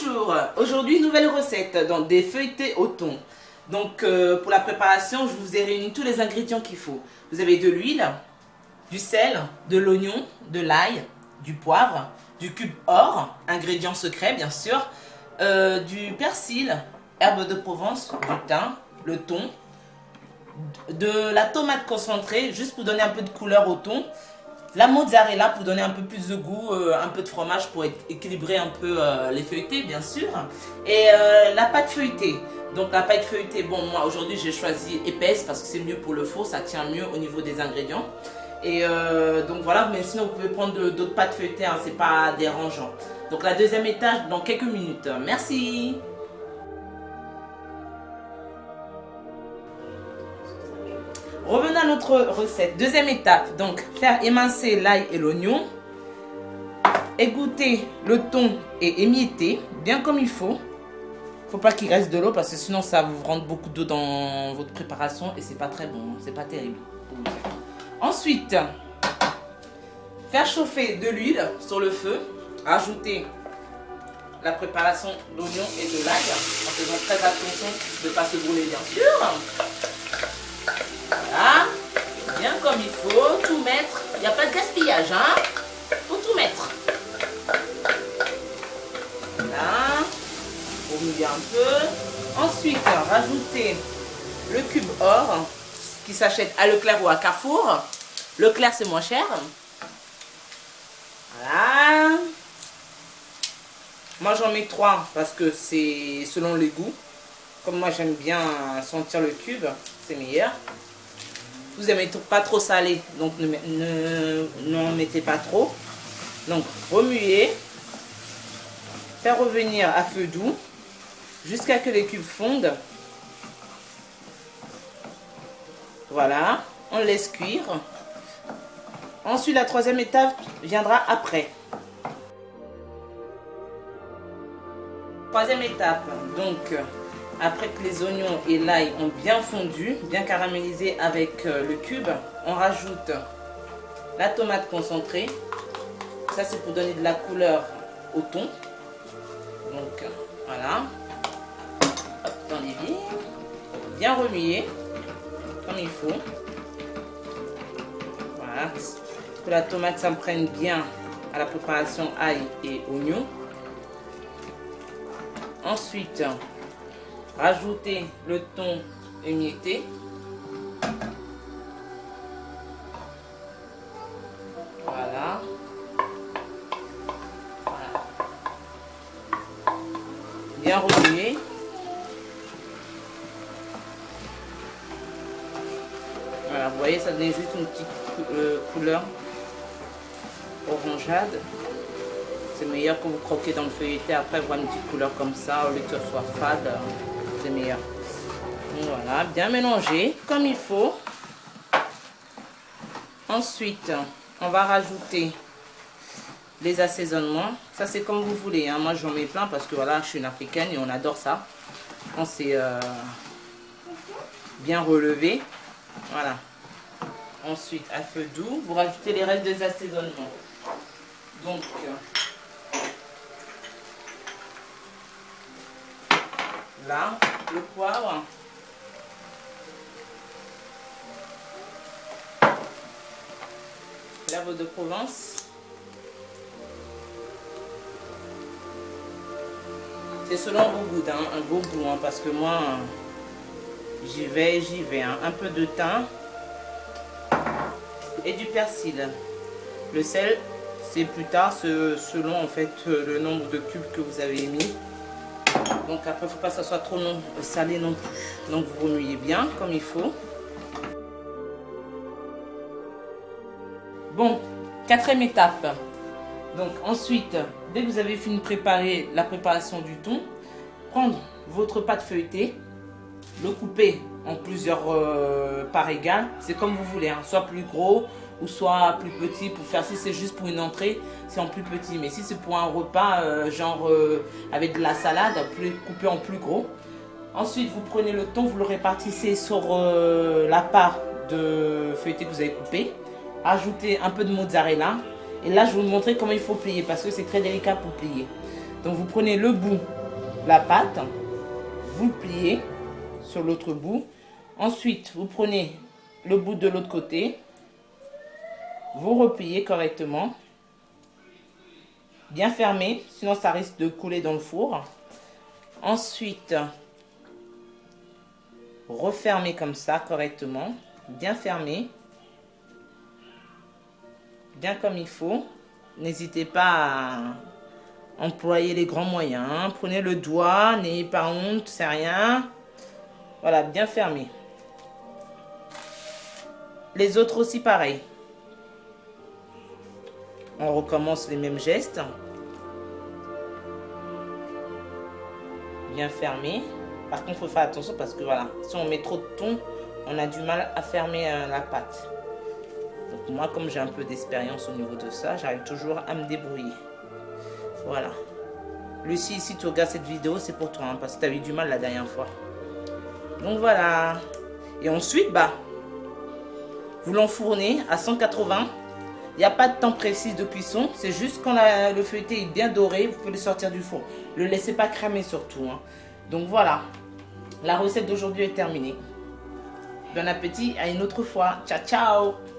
Bonjour, aujourd'hui nouvelle recette dans des feuilletés au thon. Donc pour la préparation, je vous ai réuni tous les ingrédients qu'il faut. Vous avez de l'huile, du sel, de l'oignon, de l'ail, du poivre, du cube or, ingrédient secret bien sûr, du persil, herbe de Provence, du thym, le thon, de la tomate concentrée juste pour donner un peu de couleur au thon, la mozzarella pour donner un peu plus de goût, un peu de fromage pour équilibrer un peu les feuilletés bien sûr, et la pâte feuilletée. Donc la pâte feuilletée, bon moi aujourd'hui j'ai choisi épaisse parce que c'est mieux pour le four, ça tient mieux au niveau des ingrédients. Et donc voilà, mais sinon vous pouvez prendre d'autres pâtes feuilletées, hein, c'est pas dérangeant. Donc la deuxième étape dans quelques minutes. Merci. Revenons à notre recette. Deuxième étape, donc faire émincer l'ail et l'oignon. Égoutter le thon et émietter bien comme il faut. Faut pas qu'il reste de l'eau parce que sinon ça vous rentre beaucoup d'eau dans votre préparation et c'est pas très bon, c'est pas terrible. Ensuite, faire chauffer de l'huile sur le feu. Ajouter la préparation d'oignon et de l'ail en faisant très attention de ne pas se brûler bien sûr. Voilà, bien comme il faut, tout mettre, il n'y a pas de gaspillage, hein, faut tout mettre. Voilà, pour mouiller un peu. Ensuite, rajouter le cube or qui s'achète à Leclerc ou à Carrefour. Leclerc c'est moins cher. Voilà. Moi j'en mets 3 parce que c'est selon les goûts. Comme moi j'aime bien sentir le cube, c'est meilleur. Vous n'aimez pas trop salé, donc n'en mettez pas trop. Donc remuer, faire revenir à feu doux jusqu'à que les cubes fondent. Voilà, on laisse cuire. Ensuite la troisième étape viendra après. Troisième étape, donc après que les oignons et l'ail ont bien fondu, bien caramélisé avec le cube, on rajoute la tomate concentrée. Ça c'est pour donner de la couleur au thon. Donc voilà. Hop, dans les billes. Bien remuer comme il faut. Voilà. Que la tomate s'imprègne bien à la préparation ail et oignon. Ensuite, rajouter le thon émietté. Voilà. Voilà. Bien remuer. Voilà, vous voyez, ça donne juste une petite couleur orangeade. C'est meilleur que vous croquez dans le feuilleté. Après, voir une petite couleur comme ça, au lieu que ce soit fade, c'est meilleur. Voilà, bien mélanger comme il faut. Ensuite, on va rajouter les assaisonnements. Ça, c'est comme vous voulez, hein. Moi, j'en mets plein parce que voilà, je suis une africaine et on adore ça. Quand c'est bien relevé. Voilà. Ensuite, à feu doux, vous rajoutez les restes des assaisonnements. Donc, là, le poivre. L'herbe de Provence. C'est selon vos goûts, hein, vos goûts, hein, parce que moi, j'y vais. Hein. Un peu de thym et du persil. Le sel, c'est plus tard, selon en fait le nombre de cubes que vous avez mis. Donc après, il ne faut pas que ça soit trop salé non plus. Donc vous remuez bien comme il faut. Bon, quatrième étape. Donc ensuite, dès que vous avez fini de préparer la préparation du thon, prendre votre pâte feuilletée, le couper en plusieurs parts égales. C'est comme vous voulez, hein, soit plus gros ou soit plus petit. Pour faire, si c'est juste pour une entrée, c'est en plus petit. Mais si c'est pour un repas, avec de la salade, coupé en plus gros. Ensuite, vous prenez le thon, vous le répartissez sur la part de feuilleté que vous avez coupé. Ajoutez un peu de mozzarella. Et là, je vais vous montrer comment il faut plier parce que c'est très délicat pour plier. Donc vous prenez le bout, la pâte, vous le pliez sur l'autre bout. Ensuite, vous prenez le bout de l'autre côté, vous repliez correctement, bien fermé, sinon ça risque de couler dans le four. Ensuite, refermez comme ça correctement, bien fermé, bien comme il faut. N'hésitez pas à employer les grands moyens. Prenez le doigt, n'ayez pas honte, c'est rien. Voilà, bien fermé. Les autres aussi pareil. On recommence les mêmes gestes. Bien fermé. Par contre, il faut faire attention parce que voilà, si on met trop de thon, on a du mal à fermer la pâte. Donc moi, comme j'ai un peu d'expérience au niveau de ça, j'arrive toujours à me débrouiller. Voilà. Lucie, si tu regardes cette vidéo, c'est pour toi, hein, parce que tu as eu du mal la dernière fois. Donc voilà. Et ensuite, vous l'enfournez à 180. Il n'y a pas de temps précis de cuisson. C'est juste quand le feuilleté est bien doré, vous pouvez le sortir du four. Ne le laissez pas cramer surtout. Hein. Donc voilà. La recette d'aujourd'hui est terminée. Bon appétit, à une autre fois. Ciao, ciao!